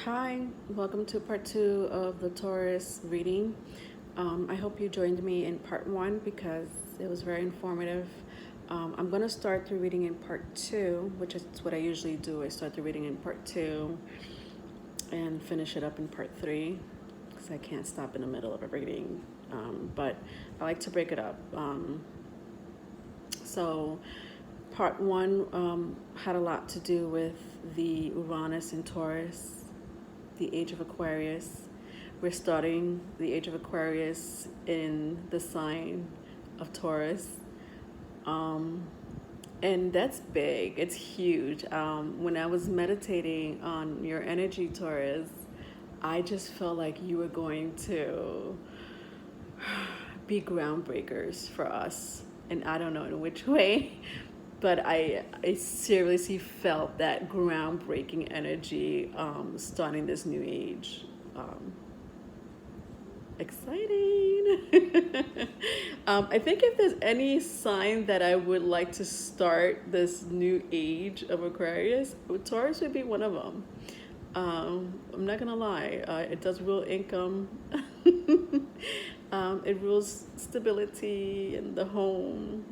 Hi, welcome to part two of the Taurus reading. I hope you joined me in part one because it was very informative. I'm going to start the reading in part two, which is what I usually do. I start the reading in part two and finish it up in part three because I can't stop in the middle of a reading. But I like to break it up. So, part one had a lot to do with the Uranus in Taurus, the age of Aquarius. We're starting the age of Aquarius in the sign of Taurus. And that's big, it's huge. When I was meditating on your energy, Taurus, I just felt like you were going to be groundbreakers for us. And I don't know in which way, but I seriously felt that groundbreaking energy starting this new age. Exciting. I think if there's any sign that I would like to start this new age of Aquarius, Taurus would be one of them. I'm not gonna lie, it does rule income. It rules stability in the home,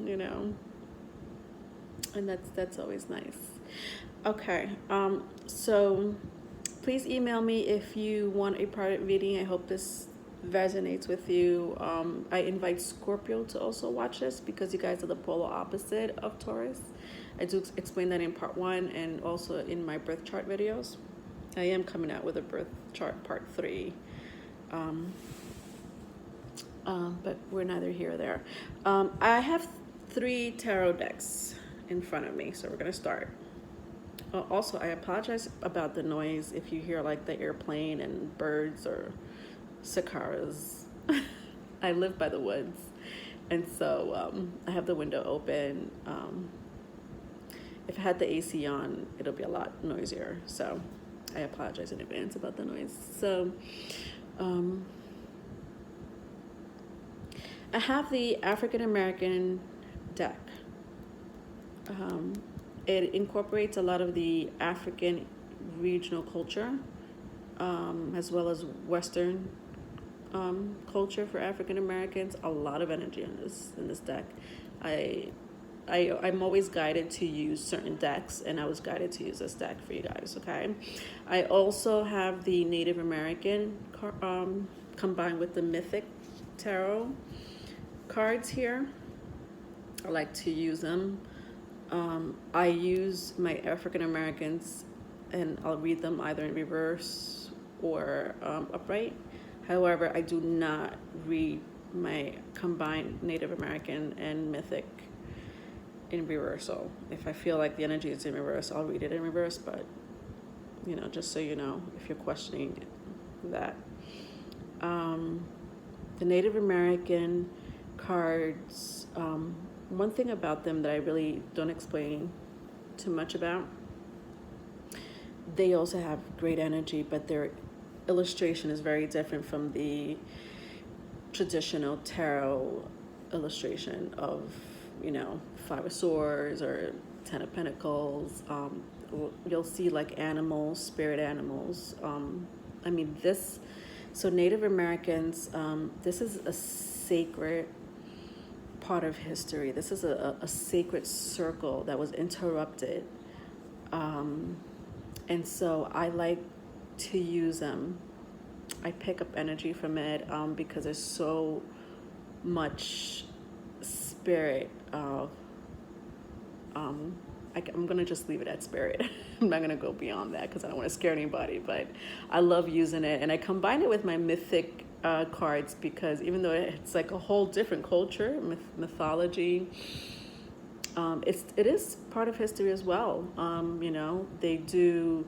and that's always nice. Okay, so please email me if you want a private reading. I hope this resonates with you. I invite Scorpio to also watch this because you guys are the polar opposite of Taurus. I do explain that in part one and also in my birth chart videos. I am coming out with a birth chart part three. But we're neither here or there. I have 3 tarot decks in front of me, so we're gonna start. Also, I apologize about the noise if you hear like the airplane and birds or cicadas. I live by the woods, and so I have the window open. If I had the AC on, it'll be a lot noisier, so I apologize in advance about the noise. So I have the African American deck. It incorporates a lot of the African regional culture, as well as Western culture for African Americans. A lot of energy in this deck. I'm always guided to use certain decks, and I was guided to use this deck for you guys. Okay, I also have the Native American combined with the Mythic Tarot cards here. I like to use them. I use my African Americans, and I'll read them either in reverse or upright. However, I do not read my combined Native American and Mythic in reversal. If I feel like the energy is in reverse, I'll read it in reverse, but just so you know, if you're questioning that. The Native American cards, one thing about them that I really don't explain too much about, they also have great energy, but their illustration is very different from the traditional tarot illustration of, 5 of Swords or 10 of Pentacles. You'll see like animals, spirit animals. So Native Americans, this is a sacred part of history. This is a sacred circle that was interrupted. And so I like to use them. I pick up energy from it because there's so much spirit. I'm going to just leave it at spirit. I'm not going to go beyond that because I don't want to scare anybody, but I love using it. And I combine it with my mythic cards because even though it's like a whole different culture, mythology, it is part of history as well. They do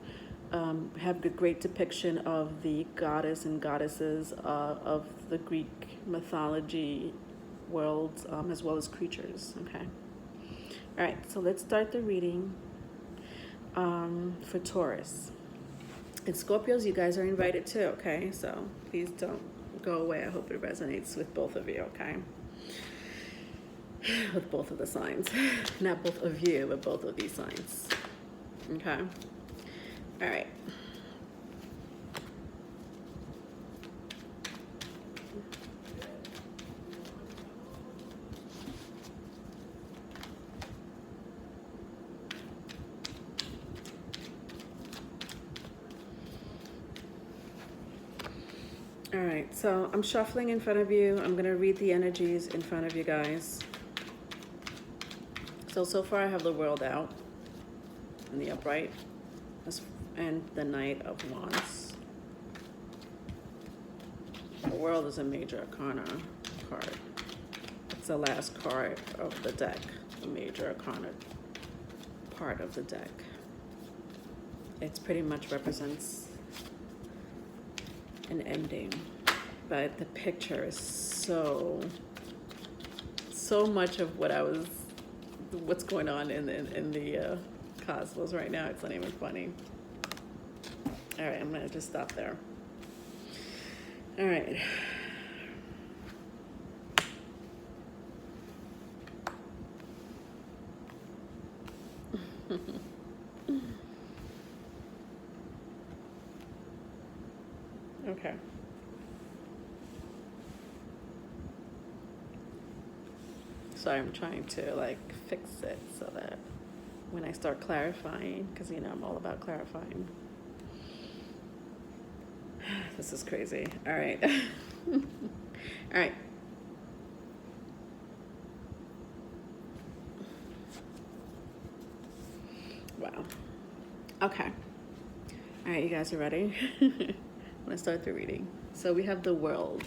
have the great depiction of the goddess and goddesses of the Greek mythology world, as well as creatures. Okay. All right, so let's start the reading for Taurus. And Scorpios, you guys are invited too, okay? So please don't go away. I hope it resonates with both of you, okay? With both of the signs. Not both of you, but both of these signs. Okay? All right. All right, so I'm shuffling in front of you. I'm going to read the energies in front of you guys. So far I have the World out in the upright and the Knight of Wands. The World is a major arcana card. It's the last card of the deck, the major arcana part of the deck. It pretty much represents an ending, but the picture is so much of what's going on in the cosmos right now. It's not even funny. All right, I'm gonna just stop there. All right. Okay. So I'm trying to like fix it so that when I start clarifying, because you know I'm all about clarifying. This is crazy. All right. All right. Wow. Okay. All right, you guys are ready? I'm gonna start the reading. So we have the World.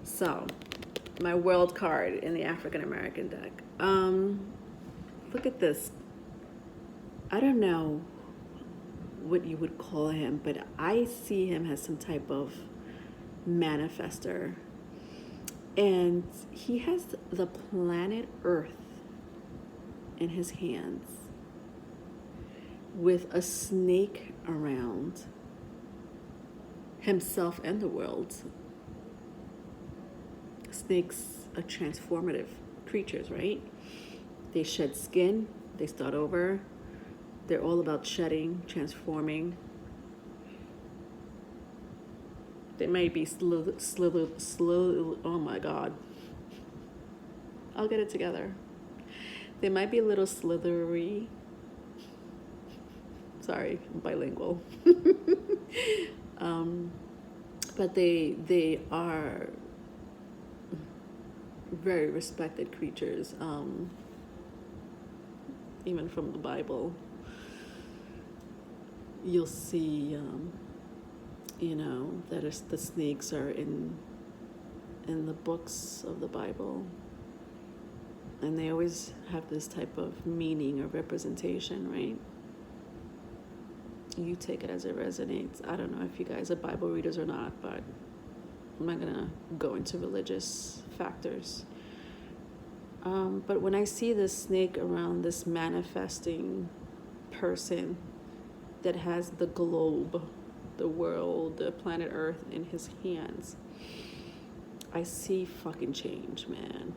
So my World card in the African American deck. Look at this. I don't know what you would call him, but I see him as some type of manifester. And he has the planet Earth in his hands with a snake around himself and the world. Snakes are transformative creatures, right? They shed skin, they start over. They're all about shedding, transforming. They may be oh my God. I'll get it together. They might be a little slithery. Sorry, I'm bilingual. But they are very respected creatures, even from the Bible. You'll see, you know, that the snakes are in the books of the Bible, and they always have this type of meaning or representation, right? You take it as it resonates. I don't know if you guys are Bible readers or not, but I'm not gonna go into religious factors. But when I see this snake around this manifesting person that has the globe, the world, the planet Earth in his hands, I see fucking change, man.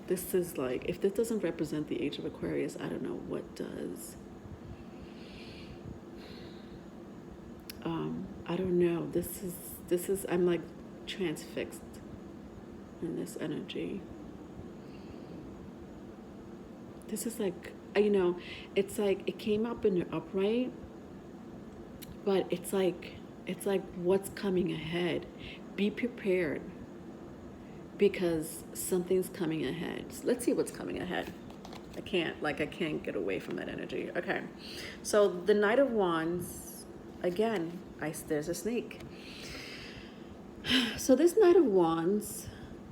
This is like, if this doesn't represent the age of Aquarius, I don't know what does. I don't know. This is, I'm like transfixed in this energy. This is like, you know, it's like it came up in the upright, but it's like what's coming ahead. Be prepared, because something's coming ahead. So let's see what's coming ahead. I can't get away from that energy. Okay, so the Knight of Wands, again, there's a snake. So this Knight of Wands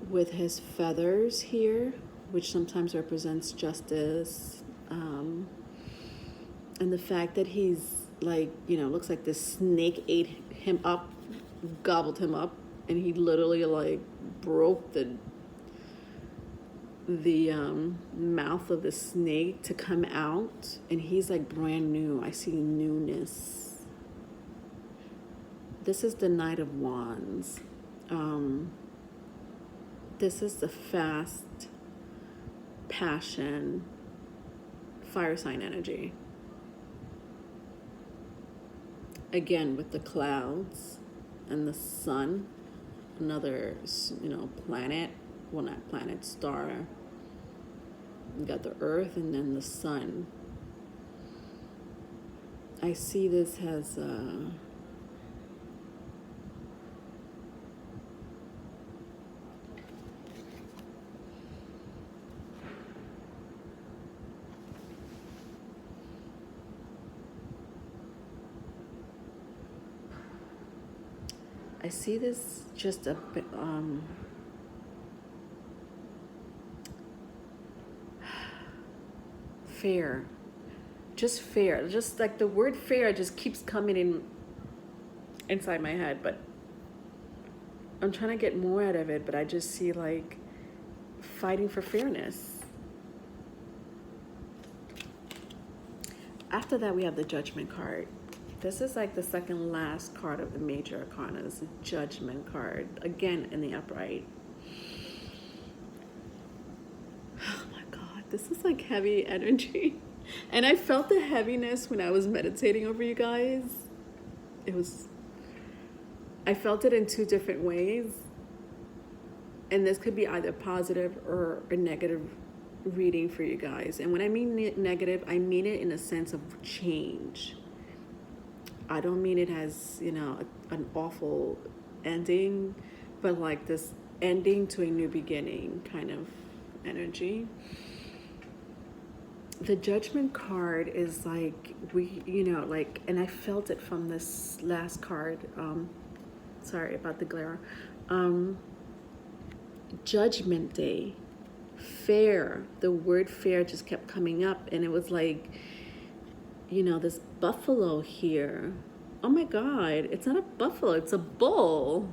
with his feathers here, which sometimes represents justice, and the fact that he's like, you know, looks like this snake ate him up, gobbled him up, and he literally like broke the mouth of the snake to come out, and he's like brand new. I see newness. This is the Knight of Wands. This is the fast passion fire sign energy. Again, with the clouds and the sun, another, you know, planet, well, not planet, star. You got the earth and then the sun. I see this as I see this just a bit, fair. Just fair. Just like the word fair just keeps coming in inside my head, but I'm trying to get more out of it, but I just see like fighting for fairness. After that, we have the Judgment card. This is like the second last card of the major arcana. It's the Judgment card, again in the upright. Oh my God, this is like heavy energy. And I felt the heaviness when I was meditating over you guys. I felt it in two different ways. And this could be either positive or a negative reading for you guys. And when I mean negative, I mean it in a sense of change. I don't mean it as, an awful ending, but like this ending to a new beginning kind of energy. The Judgment card is like, and I felt it from this last card. Sorry about the glare. Judgment Day. Fair. The word fair just kept coming up, and it was like, this buffalo here. Oh my God, it's not a buffalo, it's a bull.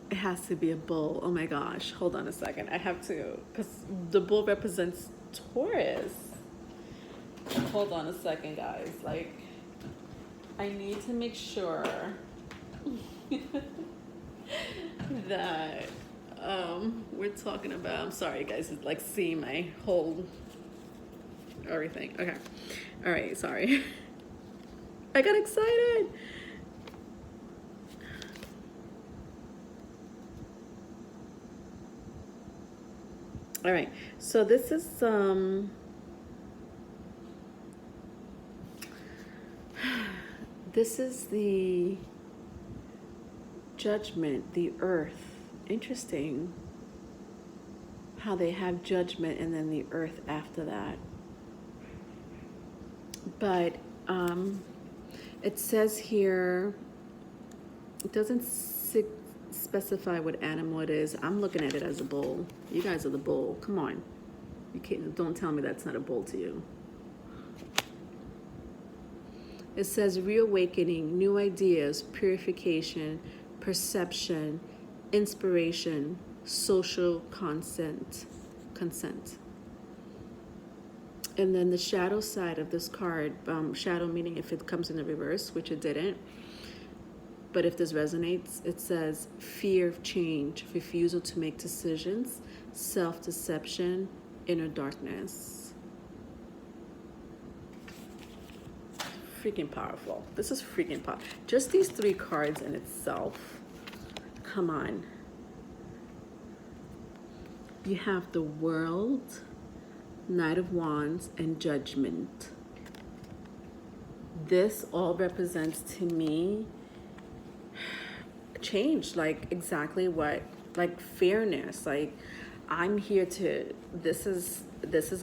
It has to be a bull. Oh my gosh, hold on a second. I have to, because the bull represents Taurus. Hold on a second, guys. Like, I need to make sure that we're talking about, I'm sorry guys, it's like seeing my whole everything. Okay. All right, sorry. I got excited. All right, so this is the Judgment, the earth. Interesting how they have Judgment and then the earth after that. But it says here, it doesn't specify what animal it is. I'm looking at it as a bull. You guys are the bull. Come on. Don't tell me that's not a bull to you. It says reawakening, new ideas, purification, perception, inspiration, social consent. And then the shadow side of this card, shadow meaning if it comes in the reverse, which it didn't, but if this resonates, it says fear of change, refusal to make decisions, self-deception, inner darkness. Freaking powerful. This is freaking powerful. Just these three cards in itself. Come on. You have the World, Knight of Wands, and Judgment. This all represents to me change, like exactly what, like fairness. Like I'm here to, this is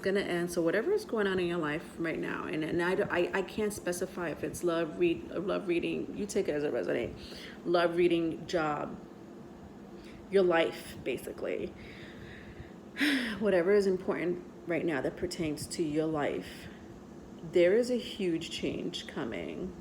gonna end. So whatever is going on in your life right now, and I can't specify if it's love reading, you take it as a resonate, love reading, job, your life, basically. Whatever is important right now that pertains to your life, there is a huge change coming.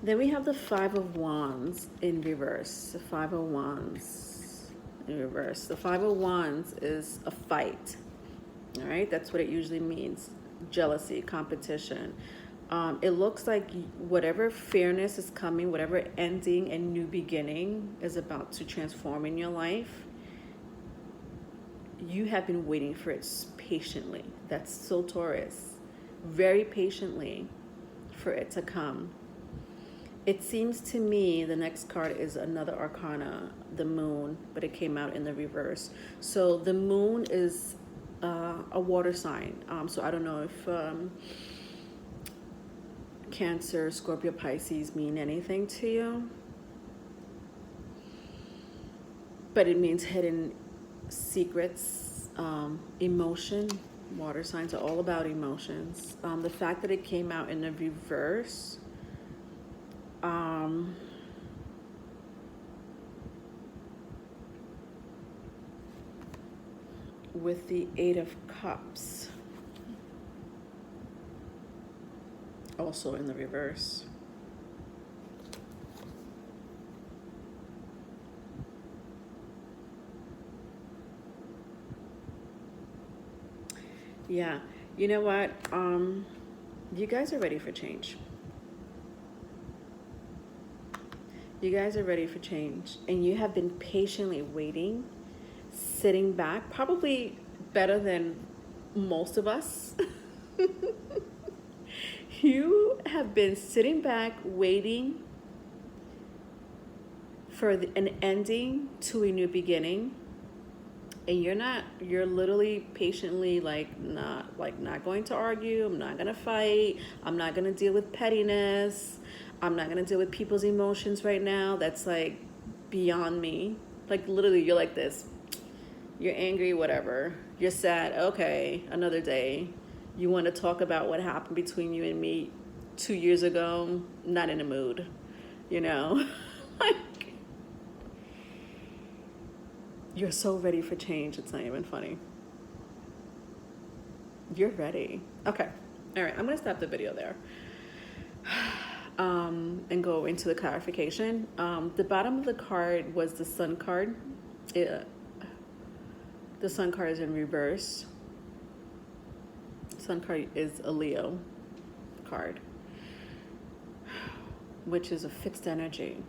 Then we have the Five of Wands in reverse. The Five of Wands in reverse. The Five of Wands is a fight. All right, that's what it usually means. Jealousy, competition. It looks like whatever fairness is coming, whatever ending and new beginning is about to transform in your life, you have been waiting for it patiently. That's so Taurus. Very patiently for it to come. It seems to me the next card is another arcana, the Moon, but it came out in the reverse. So the Moon is a water sign. So I don't know if Cancer, Scorpio, Pisces mean anything to you, but it means hidden secrets, emotion, Water signs are all about emotions. The fact that it came out in the reverse, with the Eight of Cups, also in the reverse. Yeah, you know what? You guys are ready for change. You guys are ready for change, and you have been patiently waiting, sitting back, probably better than most of us. You have been sitting back, waiting for an ending to a new beginning. And you're literally patiently not going to argue. I'm not going to fight. I'm not going to deal with pettiness. I'm not going to deal with people's emotions right now. That's like beyond me. Like literally you're like this. You're angry, whatever. You're sad. Okay, another day. You want to talk about what happened between you and me 2 years ago? Not in a mood, you know? Like, you're so ready for change, it's not even funny. You're ready. Okay. All right, I'm going to stop the video there and go into the clarification. The bottom of the card was the Sun card. The Sun card is in reverse. Sun card is a Leo card, which is a fixed energy.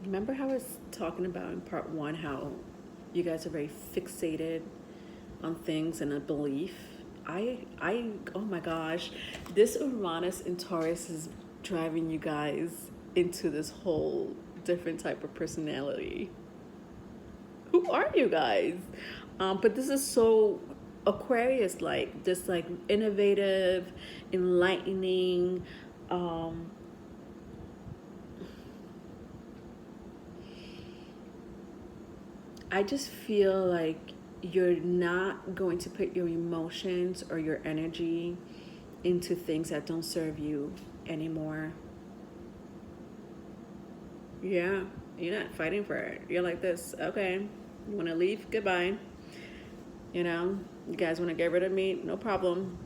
Remember how I was talking about in part 1 how you guys are very fixated on things and a belief? Oh my gosh, this Uranus in Taurus is driving you guys into this whole different type of personality. Who are you guys? But this is so Aquarius like, just like innovative, enlightening, I just feel like you're not going to put your emotions or your energy into things that don't serve you anymore. Yeah, you're not fighting for it. You're like this, okay, you want to leave? Goodbye. You know, you guys want to get rid of me? No problem.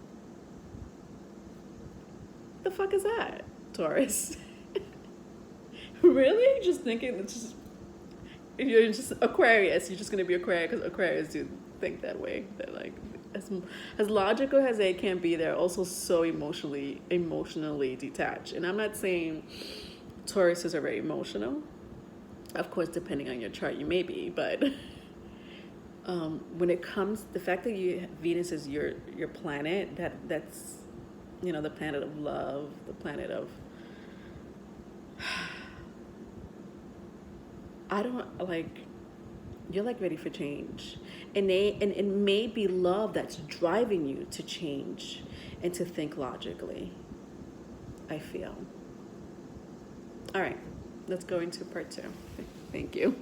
The fuck is that, Taurus? Really? Just thinking it's just, if you're just Aquarius, you're just going to be Aquarius because Aquarius do think that way. They're like, as logical as they can be, they're also so emotionally detached. And I'm not saying Taurus is very emotional. Of course, depending on your chart, you may be. But when it comes, the fact that Venus is your planet, that's, you know, the planet of love, the planet of, you're like ready for change, and it may be love that's driving you to change and to think logically, I feel. All right, let's go into part 2. Thank you.